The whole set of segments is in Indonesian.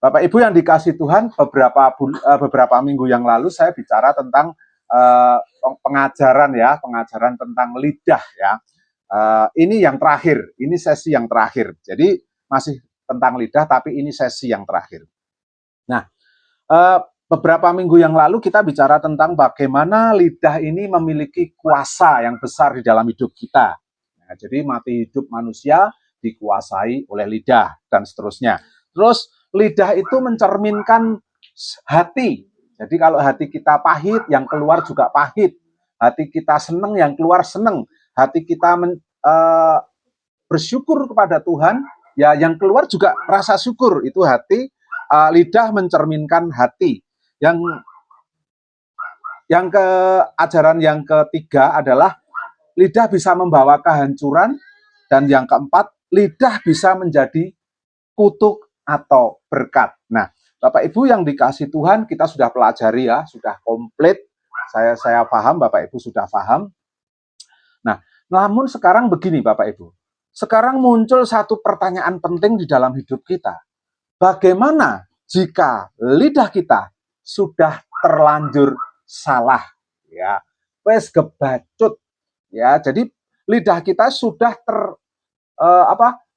Bapak Ibu yang dikasih Tuhan, beberapa minggu yang lalu saya bicara tentang pengajaran tentang lidah ya. Ini yang terakhir, ini sesi yang terakhir. Jadi masih tentang lidah, tapi ini sesi yang terakhir. Nah, beberapa minggu yang lalu kita bicara tentang bagaimana lidah ini memiliki kuasa yang besar di dalam hidup kita. Nah, jadi mati hidup manusia dikuasai oleh lidah dan seterusnya. Terus lidah itu mencerminkan hati. Jadi kalau hati kita pahit, yang keluar juga pahit. Hati kita seneng, yang keluar seneng. Hati kita bersyukur kepada Tuhan, ya yang keluar juga rasa syukur. Itu hati. Lidah mencerminkan hati. Yang ajaran yang ketiga adalah lidah bisa membawa kehancuran, dan yang keempat, lidah bisa menjadi kutuk atau berkat. Nah, Bapak Ibu yang dikasih Tuhan, kita sudah pelajari ya, sudah komplit. Saya paham, Bapak Ibu sudah paham. Nah, namun sekarang begini Bapak Ibu. Sekarang muncul satu pertanyaan penting di dalam hidup kita. Bagaimana jika lidah kita sudah terlanjur salah? Ya, wes gebacut. Ya, jadi lidah kita sudah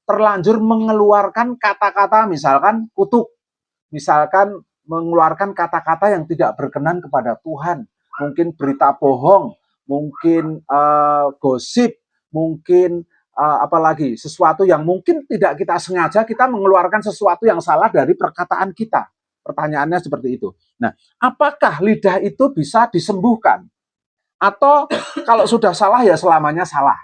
terlanjur mengeluarkan kata-kata misalkan kutuk, misalkan mengeluarkan kata-kata yang tidak berkenan kepada Tuhan, mungkin berita bohong, mungkin gosip, mungkin apalagi sesuatu yang mungkin tidak kita sengaja, kita mengeluarkan sesuatu yang salah dari perkataan kita. Pertanyaannya seperti itu. Nah, apakah lidah itu bisa disembuhkan? Atau kalau sudah salah ya selamanya salah?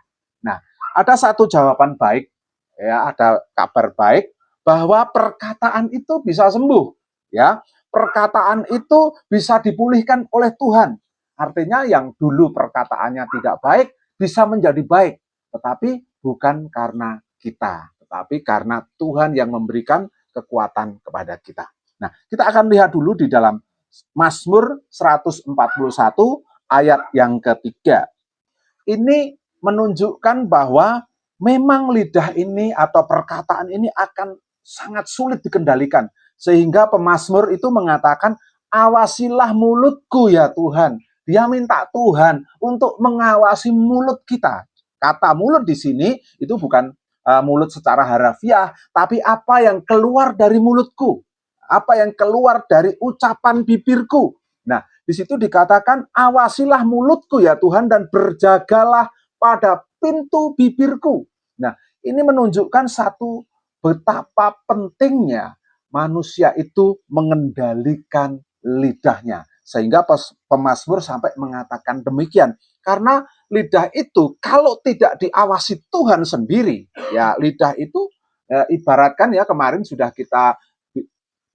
Nah, ada satu jawaban baik, ya, ada kabar baik bahwa perkataan itu bisa sembuh, ya. Perkataan itu bisa dipulihkan oleh Tuhan. Artinya yang dulu perkataannya tidak baik bisa menjadi baik, tetapi bukan karena kita, tetapi karena Tuhan yang memberikan kekuatan kepada kita. Nah, kita akan lihat dulu di dalam Mazmur 141 ayat yang ketiga. Ini menunjukkan bahwa memang lidah ini atau perkataan ini akan sangat sulit dikendalikan. Sehingga pemazmur itu mengatakan, awasilah mulutku ya Tuhan. Dia minta Tuhan untuk mengawasi mulut kita. Kata mulut di sini itu bukan mulut secara harafiah, tapi apa yang keluar dari mulutku. Apa yang keluar dari ucapan bibirku. Nah, di situ dikatakan, awasilah mulutku ya Tuhan dan berjagalah pada pintu bibirku. Nah, ini menunjukkan satu betapa pentingnya manusia itu mengendalikan lidahnya. Sehingga pemazmur sampai mengatakan demikian. Karena lidah itu kalau tidak diawasi Tuhan sendiri, ya lidah itu ibaratkan ya kemarin sudah kita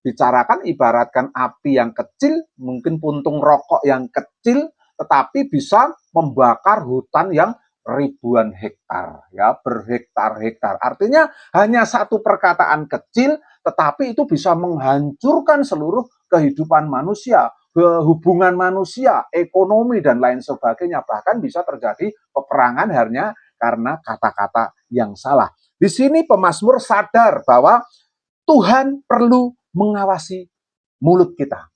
bicarakan, ibaratkan api yang kecil, mungkin puntung rokok yang kecil, tetapi bisa membakar hutan yang ribuan hektar, ya berhektar-hektar. Artinya hanya satu perkataan kecil, tetapi itu bisa menghancurkan seluruh kehidupan manusia, hubungan manusia, ekonomi dan lain sebagainya. Bahkan bisa terjadi peperangan hanya karena kata-kata yang salah. Di sini pemazmur sadar bahwa Tuhan perlu mengawasi mulut kita.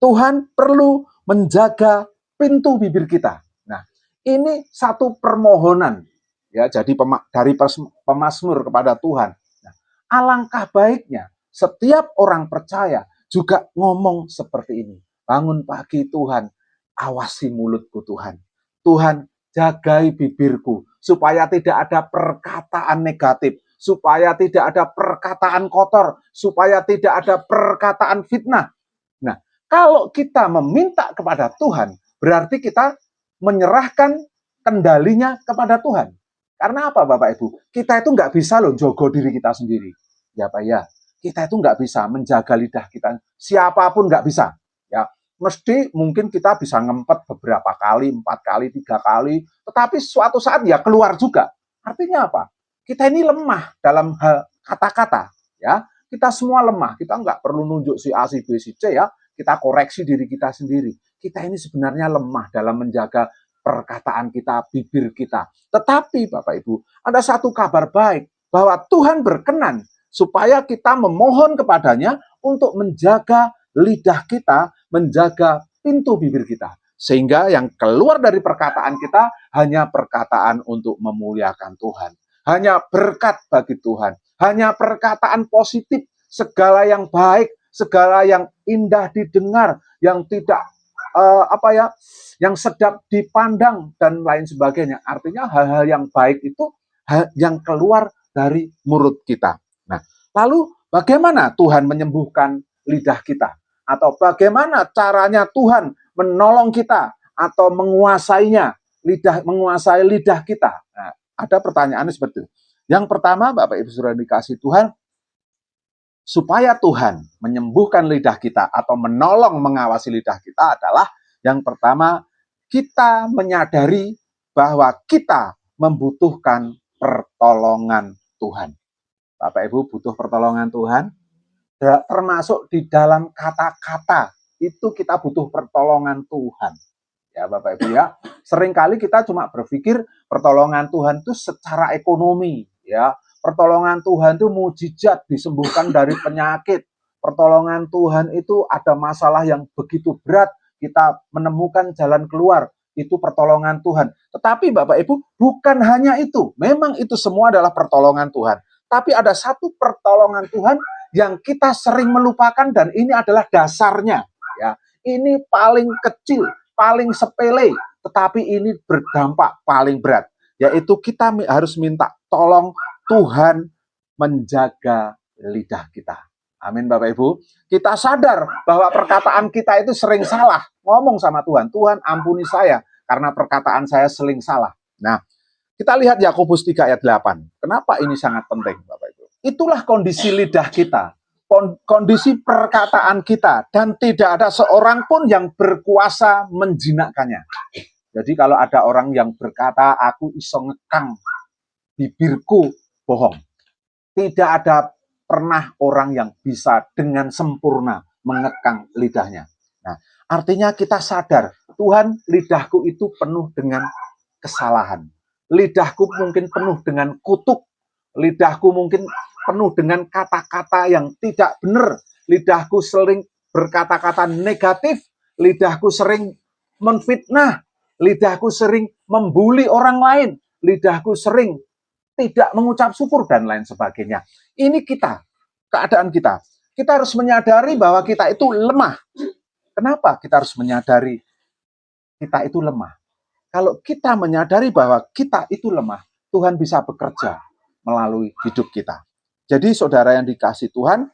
Tuhan perlu menjaga pintu bibir kita. Nah, ini satu permohonan ya, jadi dari pemazmur kepada Tuhan. Nah, alangkah baiknya setiap orang percaya juga ngomong seperti ini. Bangun pagi Tuhan, awasi mulutku Tuhan. Tuhan, jagai bibirku supaya tidak ada perkataan negatif, supaya tidak ada perkataan kotor, supaya tidak ada perkataan fitnah. Nah, kalau kita meminta kepada Tuhan, berarti kita menyerahkan kendalinya kepada Tuhan. Karena apa Bapak Ibu? Kita itu nggak bisa loh jogo diri kita sendiri. Ya Pak ya, kita itu nggak bisa menjaga lidah kita. Siapapun nggak bisa. Ya, mesti mungkin kita bisa ngempet beberapa kali, 4 kali, 3 kali, tetapi suatu saat ya keluar juga. Artinya apa? Kita ini lemah dalam hal kata-kata, ya. Kita semua lemah. Kita nggak perlu nunjuk si A, si B, si C ya. Kita koreksi diri kita sendiri. Kita ini sebenarnya lemah dalam menjaga perkataan kita, bibir kita. Tetapi Bapak Ibu, ada satu kabar baik bahwa Tuhan berkenan supaya kita memohon kepadanya untuk menjaga lidah kita, menjaga pintu bibir kita. Sehingga yang keluar dari perkataan kita hanya perkataan untuk memuliakan Tuhan. Hanya berkat bagi Tuhan. Hanya perkataan positif, segala yang baik, segala yang indah didengar, yang tidak yang sedap dipandang dan lain sebagainya. Artinya hal-hal yang baik itu yang keluar dari mulut kita. Nah, lalu bagaimana Tuhan menyembuhkan lidah kita? Atau bagaimana caranya Tuhan menolong kita atau menguasai lidah kita? Nah, ada pertanyaannya seperti itu. Yang pertama, Bapak Ibu Saudara dikasih Tuhan, supaya Tuhan menyembuhkan lidah kita atau menolong mengawasi lidah kita adalah yang pertama, kita menyadari bahwa kita membutuhkan pertolongan Tuhan. Bapak Ibu butuh pertolongan Tuhan, termasuk di dalam kata-kata, itu kita butuh pertolongan Tuhan. Ya Bapak Ibu ya, seringkali kita cuma berpikir pertolongan Tuhan itu secara ekonomi, ya. Pertolongan Tuhan itu mujizat, disembuhkan dari penyakit. Pertolongan Tuhan itu ada masalah yang begitu berat, kita menemukan jalan keluar, itu pertolongan Tuhan. Tetapi Bapak Ibu, bukan hanya itu. Memang itu semua adalah pertolongan Tuhan. Tapi ada satu pertolongan Tuhan yang kita sering melupakan dan ini adalah dasarnya. Ya, ini paling kecil, paling sepele, tetapi ini berdampak paling berat. Yaitu kita harus minta tolong Tuhan menjaga lidah kita. Amin Bapak Ibu. Kita sadar bahwa perkataan kita itu sering salah. Ngomong sama Tuhan, Tuhan ampuni saya karena perkataan saya sering salah. Nah, kita lihat Yakobus 3 ayat 8. Kenapa ini sangat penting Bapak Ibu? Itulah kondisi lidah kita, kondisi perkataan kita, dan tidak ada seorang pun yang berkuasa menjinakkannya. Jadi kalau ada orang yang berkata, aku iso ngekang bibirku, bohong. Tidak ada pernah orang yang bisa dengan sempurna mengekang lidahnya. Nah, artinya kita sadar, Tuhan, lidahku itu penuh dengan kesalahan. Lidahku mungkin penuh dengan kutuk. Lidahku mungkin penuh dengan kata-kata yang tidak benar. Lidahku sering berkata-kata negatif. Lidahku sering menfitnah. Lidahku sering membuli orang lain. Lidahku sering tidak mengucap syukur dan lain sebagainya. Ini kita, keadaan kita. Kita harus menyadari bahwa kita itu lemah. Kenapa kita harus menyadari kita itu lemah? Kalau kita menyadari bahwa kita itu lemah, Tuhan bisa bekerja melalui hidup kita. Jadi saudara yang dikasih Tuhan,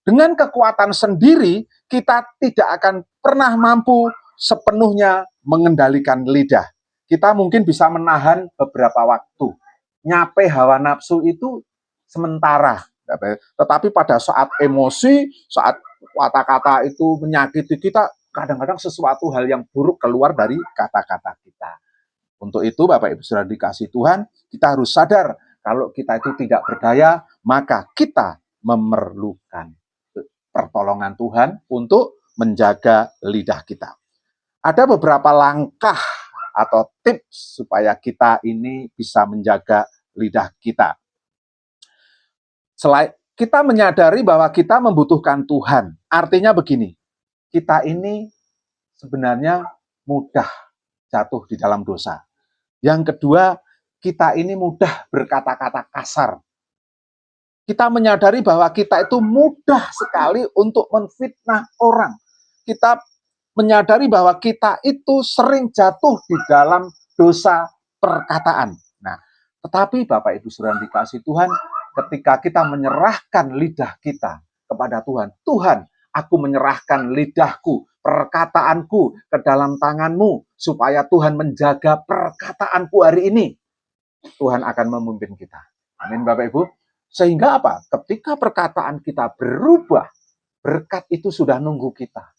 dengan kekuatan sendiri, kita tidak akan pernah mampu sepenuhnya mengendalikan lidah. Kita mungkin bisa menahan beberapa waktu. Nyape hawa nafsu itu sementara. Tetapi pada saat emosi, saat kata-kata itu menyakiti kita, kadang-kadang sesuatu hal yang buruk keluar dari kata-kata kita. Untuk itu Bapak Ibu Saudara dikasih Tuhan, kita harus sadar kalau kita itu tidak berdaya, maka kita memerlukan pertolongan Tuhan untuk menjaga lidah kita. Ada beberapa langkah atau tips supaya kita ini bisa menjaga lidah kita. Selain kita menyadari bahwa kita membutuhkan Tuhan, artinya begini, kita ini sebenarnya mudah jatuh di dalam dosa. Yang kedua, kita ini mudah berkata-kata kasar. Kita menyadari bahwa kita itu mudah sekali untuk menfitnah orang. Kita menyadari bahwa kita itu sering jatuh di dalam dosa perkataan. Nah, tetapi Bapak Ibu Saudara dikasih Tuhan, ketika kita menyerahkan lidah kita kepada Tuhan, Tuhan, aku menyerahkan lidahku, perkataanku ke dalam tangan-Mu, supaya Tuhan menjaga perkataanku hari ini. Tuhan akan memimpin kita. Amin Bapak Ibu. Sehingga apa? Ketika perkataan kita berubah, berkat itu sudah nunggu kita.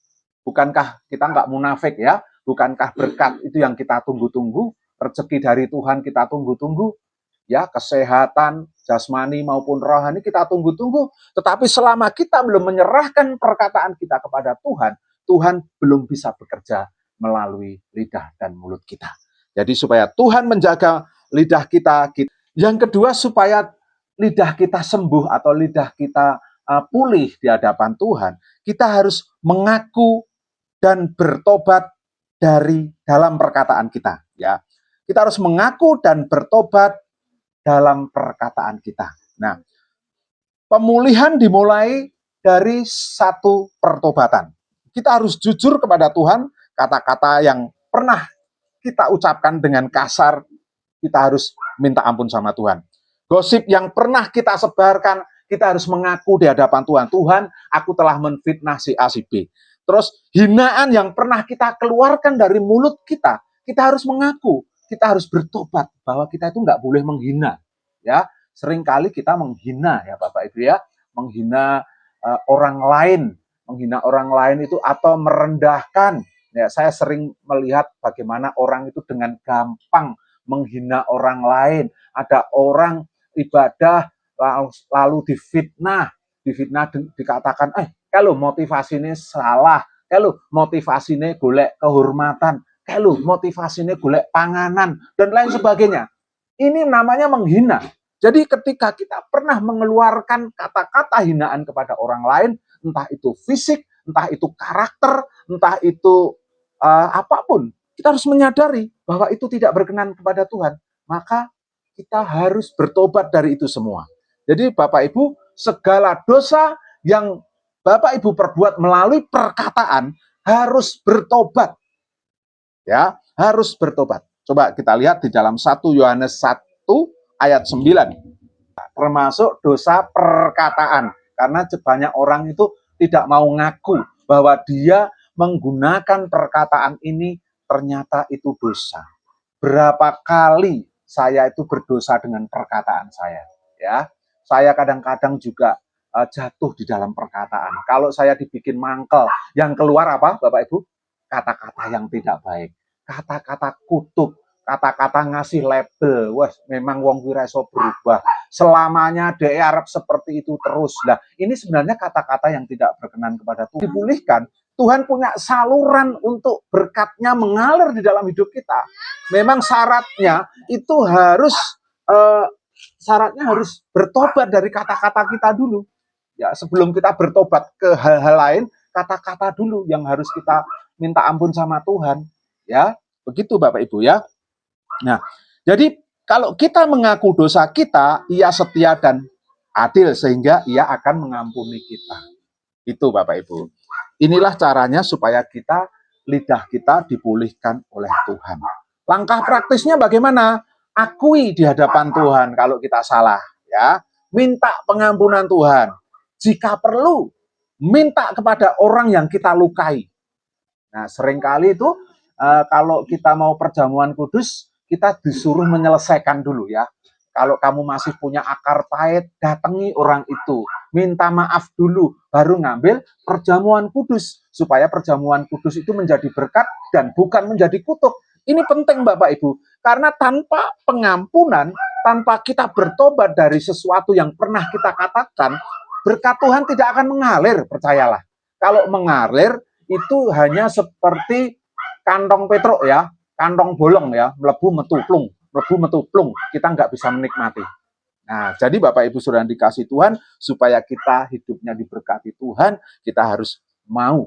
Bukankah kita nggak munafik ya? Bukankah berkat itu yang kita tunggu-tunggu? Rezeki dari Tuhan kita tunggu-tunggu? Ya, kesehatan, jasmani maupun rohani kita tunggu-tunggu. Tetapi selama kita belum menyerahkan perkataan kita kepada Tuhan, Tuhan belum bisa bekerja melalui lidah dan mulut kita. Jadi supaya Tuhan menjaga lidah kita. Yang kedua, supaya lidah kita sembuh atau lidah kita pulih di hadapan Tuhan, kita harus mengaku dan bertobat dari dalam perkataan kita, ya. Kita harus mengaku dan bertobat dalam perkataan kita. Nah, pemulihan dimulai dari satu pertobatan. Kita harus jujur kepada Tuhan, kata-kata yang pernah kita ucapkan dengan kasar, kita harus minta ampun sama Tuhan. Gosip yang pernah kita sebarkan, kita harus mengaku di hadapan Tuhan. Tuhan, aku telah menfitnah si A, si B. Terus hinaan yang pernah kita keluarkan dari mulut kita harus mengaku. Kita harus bertobat bahwa kita itu nggak boleh menghina. Ya, seringkali kita menghina ya Bapak Ibu ya, menghina orang lain itu atau merendahkan. Ya, saya sering melihat bagaimana orang itu dengan gampang menghina orang lain. Ada orang ibadah lalu difitnah dikatakan, kalau motivasinya salah, kalau motivasinya golek kehormatan, kalau motivasinya golek panganan dan lain sebagainya. Ini namanya menghina. Jadi ketika kita pernah mengeluarkan kata-kata hinaan kepada orang lain, entah itu fisik, entah itu karakter, entah itu apapun, kita harus menyadari bahwa itu tidak berkenan kepada Tuhan. Maka kita harus bertobat dari itu semua. Jadi Bapak Ibu, segala dosa yang Bapak Ibu perbuat melalui perkataan harus bertobat. Ya, harus bertobat. Coba kita lihat di dalam 1 Yohanes 1 ayat 9. Termasuk dosa perkataan. Karena banyak orang itu tidak mau ngaku bahwa dia menggunakan perkataan ini ternyata itu dosa. Berapa kali saya itu berdosa dengan perkataan saya, ya. Saya kadang-kadang juga jatuh di dalam perkataan. Kalau saya dibikin mangkel, yang keluar apa, Bapak Ibu? Kata-kata yang tidak baik, kata-kata kutuk, kata-kata ngasih label. Wah, memang wong kuwi iso berubah. Selamanya DE Arab seperti itu terus. Nah, ini sebenarnya kata-kata yang tidak berkenan kepada Tuhan. Dipulihkan, Tuhan punya saluran untuk berkatnya mengalir di dalam hidup kita. Memang syaratnya itu harus bertobat dari kata-kata kita dulu. Ya, sebelum kita bertobat ke hal-hal lain, kata-kata dulu yang harus kita minta ampun sama Tuhan. Ya, begitu Bapak Ibu ya. Nah, jadi kalau kita mengaku dosa kita, Ia setia dan adil sehingga Ia akan mengampuni kita. Itu Bapak Ibu. Inilah caranya supaya lidah kita dipulihkan oleh Tuhan. Langkah praktisnya bagaimana? Akui di hadapan Tuhan kalau kita salah, ya. Minta pengampunan Tuhan. Jika perlu, minta kepada orang yang kita lukai. Nah, seringkali itu kalau kita mau perjamuan kudus, kita disuruh menyelesaikan dulu ya. Kalau kamu masih punya akar pahit, datangi orang itu. Minta maaf dulu, baru ngambil perjamuan kudus. Supaya perjamuan kudus itu menjadi berkat dan bukan menjadi kutuk. Ini penting Bapak Ibu. Karena tanpa pengampunan, tanpa kita bertobat dari sesuatu yang pernah kita katakan, berkat Tuhan tidak akan mengalir, percayalah. Kalau mengalir, itu hanya seperti kantong petruk ya, kantong bolong ya, melebu metu plung, kita nggak bisa menikmati. Nah, jadi Bapak Ibu Saudara dikasih Tuhan, supaya kita hidupnya diberkati Tuhan, kita harus mau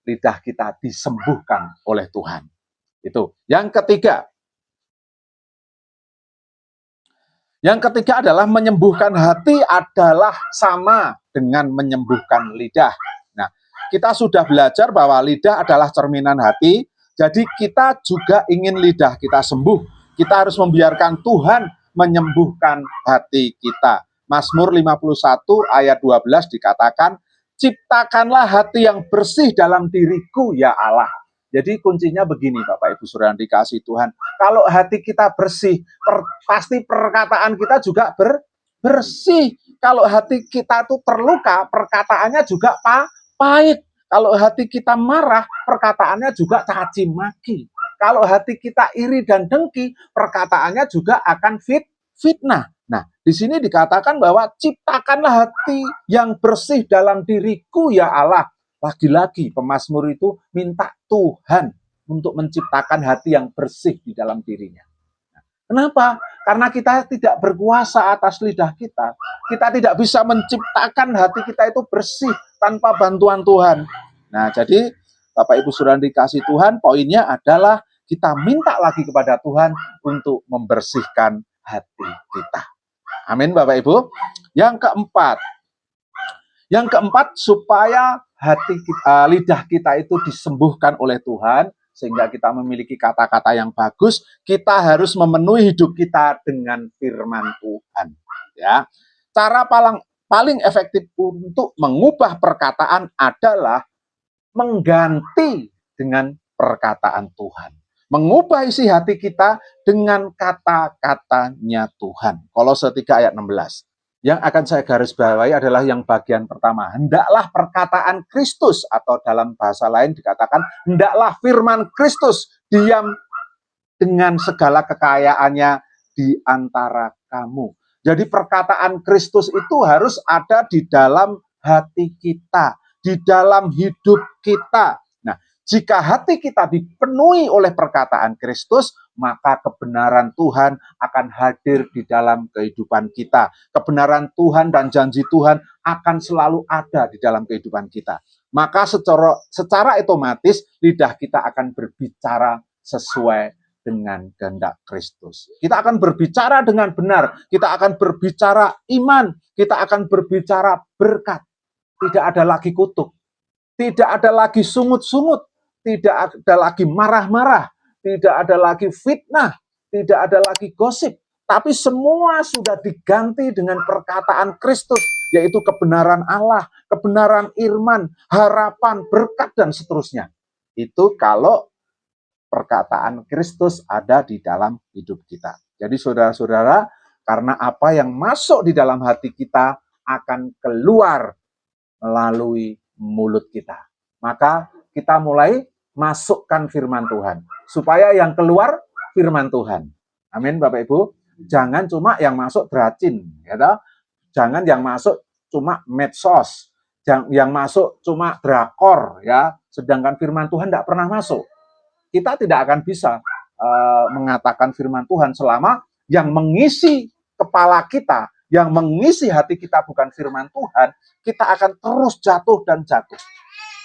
lidah kita disembuhkan oleh Tuhan. Itu. Yang ketiga adalah menyembuhkan hati adalah sama dengan menyembuhkan lidah. Nah, kita sudah belajar bahwa lidah adalah cerminan hati, jadi kita juga ingin lidah kita sembuh. Kita harus membiarkan Tuhan menyembuhkan hati kita. Mazmur 51 ayat 12 dikatakan, ciptakanlah hati yang bersih dalam diriku ya Allah. Jadi kuncinya begini Bapak Ibu Saudara dikasih Tuhan. Kalau hati kita bersih, pasti perkataan kita juga bersih. Kalau hati kita tuh terluka, perkataannya juga pahit. Kalau hati kita marah, perkataannya juga caci maki. Kalau hati kita iri dan dengki, perkataannya juga akan fitnah. Nah, di sini dikatakan bahwa ciptakanlah hati yang bersih dalam diriku ya Allah. Lagi-lagi pemazmur itu minta Tuhan untuk menciptakan hati yang bersih di dalam dirinya. Nah, kenapa? Karena kita tidak berkuasa atas lidah kita. Kita tidak bisa menciptakan hati kita itu bersih tanpa bantuan Tuhan. Nah, jadi Bapak Ibu Saudara dikasih Tuhan, poinnya adalah kita minta lagi kepada Tuhan untuk membersihkan hati kita. Amin Bapak Ibu. Yang keempat, supaya lidah kita itu disembuhkan oleh Tuhan, sehingga kita memiliki kata-kata yang bagus, kita harus memenuhi hidup kita dengan firman Tuhan. Ya, cara paling efektif untuk mengubah perkataan adalah mengganti dengan perkataan Tuhan. Mengubah isi hati kita dengan kata-katanya Tuhan. Kolose 3 ayat 16. Yang akan saya garis bawahi adalah yang bagian pertama. Hendaklah perkataan Kristus, atau dalam bahasa lain dikatakan, hendaklah firman Kristus diam dengan segala kekayaannya di antara kamu. Jadi perkataan Kristus itu harus ada di dalam hati kita, di dalam hidup kita. Nah, jika hati kita dipenuhi oleh perkataan Kristus, maka kebenaran Tuhan akan hadir di dalam kehidupan kita. Kebenaran Tuhan dan janji Tuhan akan selalu ada di dalam kehidupan kita. Maka secara otomatis lidah kita akan berbicara sesuai dengan kehendak Kristus. Kita akan berbicara dengan benar, kita akan berbicara iman, kita akan berbicara berkat. Tidak ada lagi kutuk, tidak ada lagi sungut-sungut, tidak ada lagi marah-marah, tidak ada lagi fitnah, tidak ada lagi gosip, tapi semua sudah diganti dengan perkataan Kristus, yaitu kebenaran Allah, kebenaran iman, harapan, berkat, dan seterusnya. Itu kalau perkataan Kristus ada di dalam hidup kita. Jadi saudara-saudara, karena apa yang masuk di dalam hati kita akan keluar melalui mulut kita. Maka kita mulai masukkan firman Tuhan, supaya yang keluar firman Tuhan. Amin Bapak Ibu. Jangan cuma yang masuk dracin, ya toh? Jangan yang masuk cuma medsos, yang masuk cuma drakor, ya. Sedangkan firman Tuhan tidak pernah masuk. Kita tidak akan bisa mengatakan firman Tuhan selama yang mengisi kepala kita, yang mengisi hati kita bukan firman Tuhan, kita akan terus jatuh dan jatuh.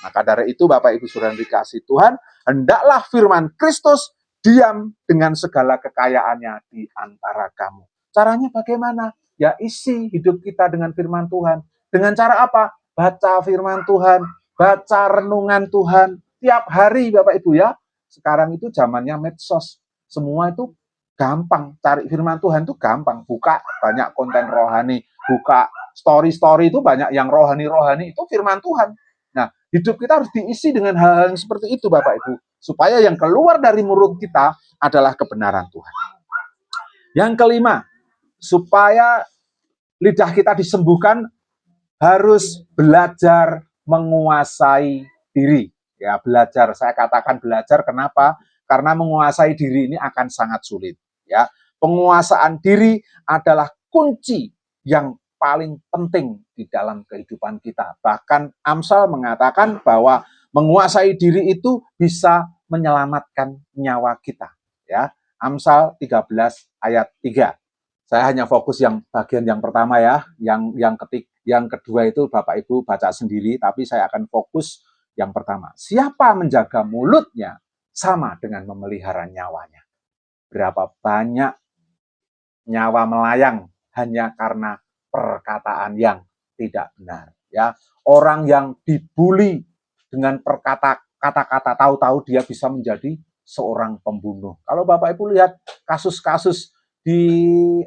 Maka dari itu Bapak Ibu Saudara dikasih Tuhan, hendaklah firman Kristus diam dengan segala kekayaannya di antara kamu. Caranya bagaimana? Ya isi hidup kita dengan firman Tuhan. Dengan cara apa? Baca firman Tuhan, baca renungan Tuhan tiap hari Bapak Ibu ya. Sekarang itu zamannya medsos. Semua itu gampang. Cari firman Tuhan itu gampang. Buka banyak konten rohani. Buka story-story itu banyak yang rohani-rohani. Itu firman Tuhan. Nah, hidup kita harus diisi dengan hal-hal yang seperti itu Bapak Ibu. Supaya yang keluar dari mulut kita adalah kebenaran Tuhan. Yang kelima, supaya lidah kita disembuhkan, harus belajar menguasai diri. Ya, belajar. Saya katakan belajar, kenapa? Karena menguasai diri ini akan sangat sulit. Ya, penguasaan diri adalah kunci yang paling penting di dalam kehidupan kita. Bahkan Amsal mengatakan bahwa menguasai diri itu bisa menyelamatkan nyawa kita. Ya, Amsal 13 ayat 3. Saya hanya fokus yang bagian yang pertama ya, yang kedua itu Bapak Ibu baca sendiri, tapi saya akan fokus yang pertama. Siapa menjaga mulutnya sama dengan memelihara nyawanya. Berapa banyak nyawa melayang hanya karena perkataan yang tidak benar. Ya, orang yang dibully dengan kata-kata tahu-tahu dia bisa menjadi seorang pembunuh. Kalau Bapak Ibu lihat kasus-kasus di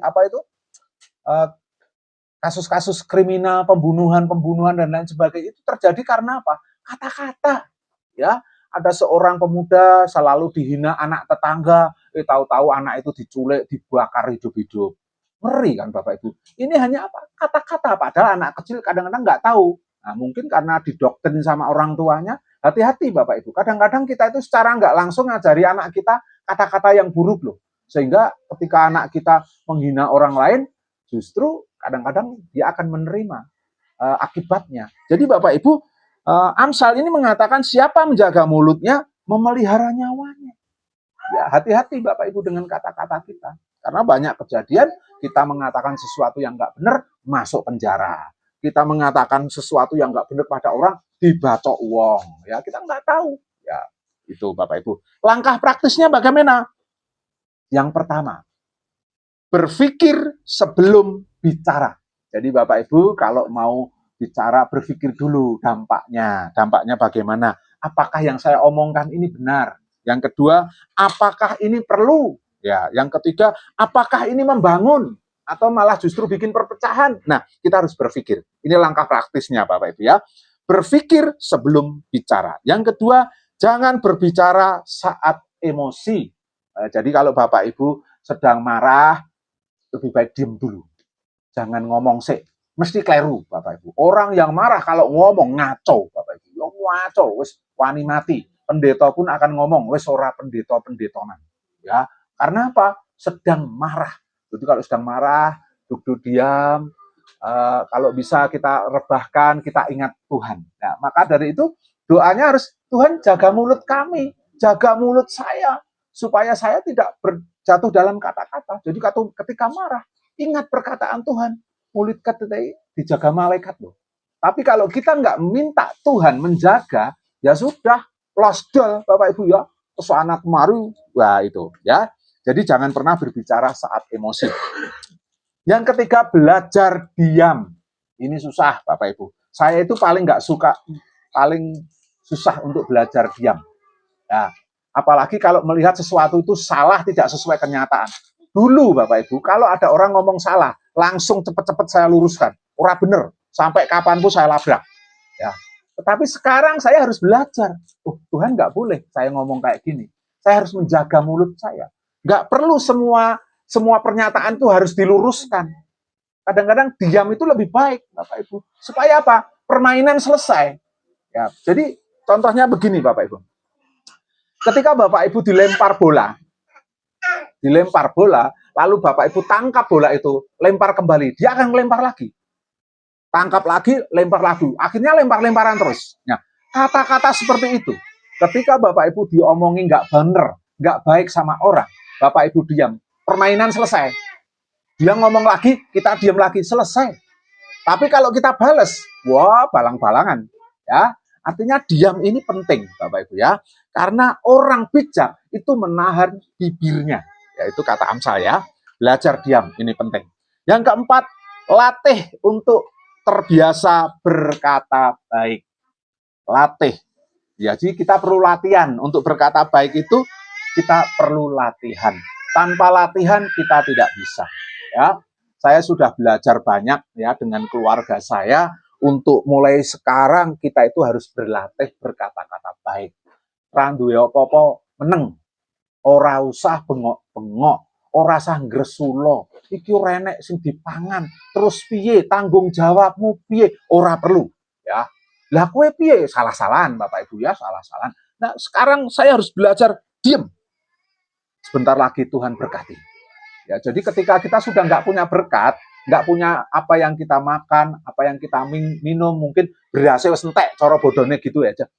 kasus-kasus kriminal, pembunuhan dan lain sebagainya itu terjadi karena apa? Kata-kata. Ya, ada seorang pemuda selalu dihina anak tetangga, tahu-tahu anak itu diculik, dibakar hidup-hidup. Ngeri kan Bapak Ibu. Ini hanya apa? Kata-kata, padahal anak kecil kadang-kadang nggak tahu. Nah, mungkin karena didoktrin sama orang tuanya. Hati-hati Bapak Ibu. Kadang-kadang kita itu secara nggak langsung ngajari anak kita kata-kata yang buruk loh. Sehingga ketika anak kita menghina orang lain, justru kadang-kadang dia akan menerima akibatnya. Jadi Bapak Ibu, Amsal ini mengatakan siapa menjaga mulutnya, memelihara nyawanya. Ya, hati-hati Bapak Ibu dengan kata-kata kita. Karena banyak kejadian kita mengatakan sesuatu yang nggak benar, masuk penjara. Kita mengatakan sesuatu yang nggak benar pada orang, dibacok uang. Ya, kita nggak tahu. Ya, itu Bapak Ibu. Langkah praktisnya bagaimana? Yang pertama, berpikir sebelum bicara. Jadi Bapak Ibu kalau mau bicara, berpikir dulu dampaknya. Dampaknya bagaimana? Apakah yang saya omongkan ini benar? Yang kedua, apakah ini perlu? Ya, yang ketiga, apakah ini membangun atau malah justru bikin perpecahan? Nah, kita harus berpikir. Ini langkah praktisnya Bapak Ibu ya. Berpikir sebelum bicara. Yang kedua, jangan berbicara saat emosi. Jadi kalau Bapak Ibu sedang marah, lebih baik diem dulu. Jangan ngomong sih. Mesti keliru Bapak Ibu. Orang yang marah kalau ngomong ngaco Bapak Ibu. Yo ngaco, wis wani mati. Pendeta pun akan ngomong, wis ora pendeta-pendetonan. Ya, karena apa? Sedang marah. Jadi kalau sedang marah, duduk diam. Kalau bisa kita rebahkan, kita ingat Tuhan. Nah, maka dari itu doanya harus, Tuhan jaga mulut kami, jaga mulut saya, supaya saya tidak jatuh dalam kata-kata. Jadi ketika marah, ingat perkataan Tuhan. Mulut kita dijaga malaikat loh. Tapi kalau kita nggak minta Tuhan menjaga, ya sudah, losdol Bapak Ibu ya, kesana kemari, wah itu ya. Jadi jangan pernah berbicara saat emosi. Yang ketiga, belajar diam. Ini susah Bapak Ibu. Saya itu paling nggak suka, paling susah untuk belajar diam. Ya, apalagi kalau melihat sesuatu itu salah, tidak sesuai kenyataan. Dulu Bapak Ibu, kalau ada orang ngomong salah, langsung cepet-cepet saya luruskan. Ora bener, sampai kapanpun saya labrak. Ya. Tetapi sekarang saya harus belajar. Tuhan nggak boleh saya ngomong kayak gini. Saya harus menjaga mulut saya. Nggak perlu semua pernyataan itu harus diluruskan. Kadang-kadang diam itu lebih baik, Bapak Ibu. Supaya apa? Permainan selesai. Ya, jadi contohnya begini Bapak Ibu. Ketika Bapak Ibu dilempar bola, lalu Bapak Ibu tangkap bola itu, lempar kembali, dia akan melempar lagi. Tangkap lagi, lempar lagi. Akhirnya lempar-lemparan terus. Nah, kata-kata seperti itu, ketika Bapak Ibu diomongin nggak bener, nggak baik sama orang, Bapak Ibu diam, permainan selesai. Dia ngomong lagi, kita diam lagi, selesai. Tapi kalau kita bales, wah balang-balangan. Ya, artinya diam ini penting, Bapak Ibu ya. Karena orang bijak itu menahan bibirnya. Ya, itu kata Amsal ya. Belajar diam, ini penting. Yang keempat, latih untuk terbiasa berkata baik. Latih. Ya, jadi kita perlu latihan. Untuk berkata baik itu, kita perlu latihan. Tanpa latihan, kita tidak bisa. Ya, saya sudah belajar banyak ya dengan keluarga saya. Untuk mulai sekarang, kita itu harus berlatih berkata-kata baik. Randu ya apa-apa meneng. Ora usah bengok-bengok. Ora usah ngresulo. Iki renek sing dipangan. Terus piye tanggung jawabmu piye? Ora perlu, ya. Lah kowe piye? Salah-salahan Bapak Ibu ya, salah-salahan. Nah, sekarang saya harus belajar diam. Sebentar lagi Tuhan berkati. Ya, jadi ketika kita sudah nggak punya berkat, nggak punya apa yang kita makan, apa yang kita minum, mungkin berhasil entek, cara bodone gitu aja.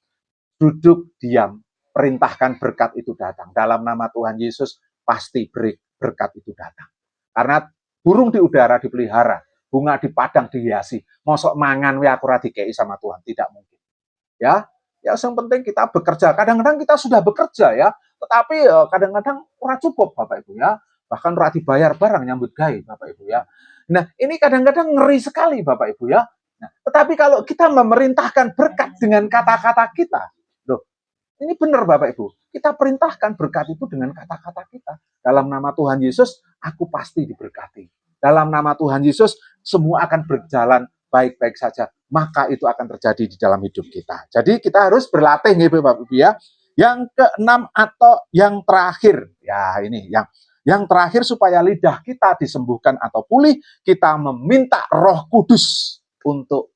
Duduk diam, perintahkan berkat itu datang. Dalam nama Tuhan Yesus, pasti berkat itu datang. Karena burung di udara dipelihara, bunga di padang dihiasi. Mosok mangan we aku ora dikei sama Tuhan, tidak mungkin. Ya, yang penting kita bekerja. Kadang-kadang kita sudah bekerja ya, tetapi kadang-kadang ora cukup Bapak Ibu ya. Bahkan ora dibayar barang nyambut gawe Bapak Ibu ya. Nah, ini kadang-kadang ngeri sekali Bapak Ibu ya. Nah, tetapi kalau kita memerintahkan berkat dengan kata-kata kita, loh, ini benar Bapak Ibu. Kita perintahkan berkat itu dengan kata-kata kita. Dalam nama Tuhan Yesus, aku pasti diberkati. Dalam nama Tuhan Yesus, semua akan berjalan baik-baik saja. Maka itu akan terjadi di dalam hidup kita. Jadi kita harus berlatih nih Bapak Ibu ya. Yang keenam atau yang terakhir, ya ini yang terakhir supaya lidah kita disembuhkan atau pulih, kita meminta Roh Kudus untuk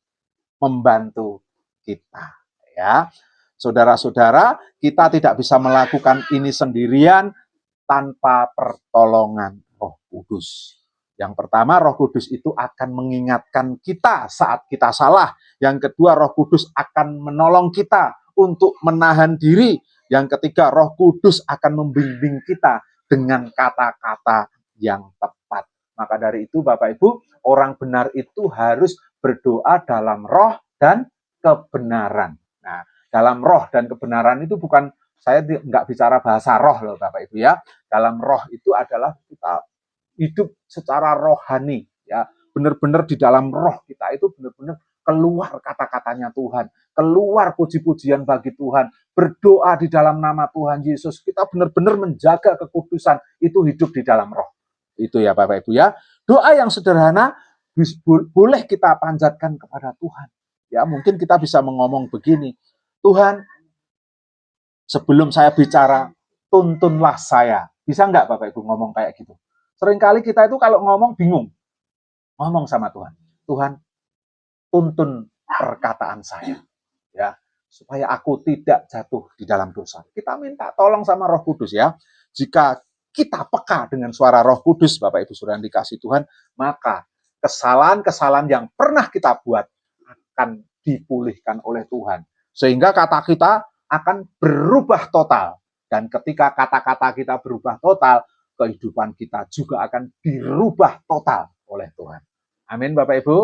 membantu kita. Ya, saudara-saudara, kita tidak bisa melakukan ini sendirian tanpa pertolongan Roh Kudus. Yang pertama, Roh Kudus itu akan mengingatkan kita saat kita salah. Yang kedua, Roh Kudus akan menolong kita untuk menahan diri. Yang ketiga, Roh Kudus akan membimbing kita dengan kata-kata yang tepat. Maka dari itu Bapak Ibu, orang benar itu harus berdoa dalam roh dan kebenaran. Nah, dalam roh dan kebenaran itu bukan, saya nggak bicara bahasa roh loh Bapak Ibu ya. Dalam roh itu adalah kita hidup secara rohani ya. Benar-benar di dalam roh kita itu benar-benar keluar kata-katanya Tuhan, keluar puji-pujian bagi Tuhan, berdoa di dalam nama Tuhan Yesus. Kita benar-benar menjaga kekudusan, itu hidup di dalam roh. Itu ya Bapak Ibu ya. Doa yang sederhana boleh kita panjatkan kepada Tuhan. Ya, mungkin kita bisa mengomong begini, Tuhan, sebelum saya bicara, tuntunlah saya. Bisa nggak Bapak Ibu ngomong kayak gitu? Seringkali kita itu kalau ngomong bingung. Ngomong sama Tuhan. Tuhan, tuntun perkataan saya. Ya, supaya aku tidak jatuh di dalam dosa. Kita minta tolong sama Roh Kudus ya. Jika kita peka dengan suara Roh Kudus, Bapak Ibu Saudara yang dikasih Tuhan, maka kesalahan-kesalahan yang pernah kita buat akan dipulihkan oleh Tuhan. Sehingga kata kita akan berubah total. Dan ketika kata-kata kita berubah total, kehidupan kita juga akan dirubah total oleh Tuhan. Amin Bapak Ibu.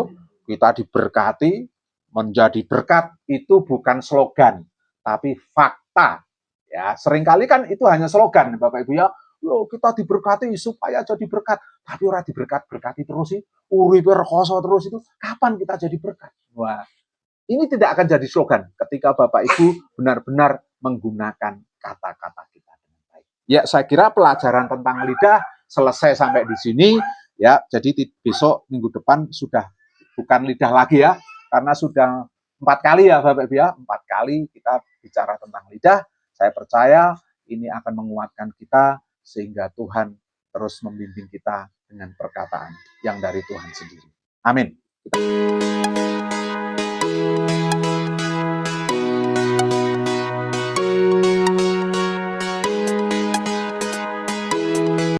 Kita diberkati, menjadi berkat itu bukan slogan, tapi fakta. Ya, seringkali kan itu hanya slogan Bapak Ibu ya. Loh, kita diberkati supaya jadi berkat. Tapi orang diberkati terus sih. Uripe rekoso terus itu. Kapan kita jadi berkat? Wah, ini tidak akan jadi slogan ketika Bapak Ibu benar-benar menggunakan kata-kata kita dengan baik. Ya, saya kira pelajaran tentang lidah selesai sampai di sini. Ya, jadi besok minggu depan sudah bukan lidah lagi ya, karena sudah 4 kali ya Bapak Ibu ya, 4 kali kita bicara tentang lidah. Saya percaya ini akan menguatkan kita sehingga Tuhan terus membimbing kita dengan perkataan yang dari Tuhan sendiri. Amin.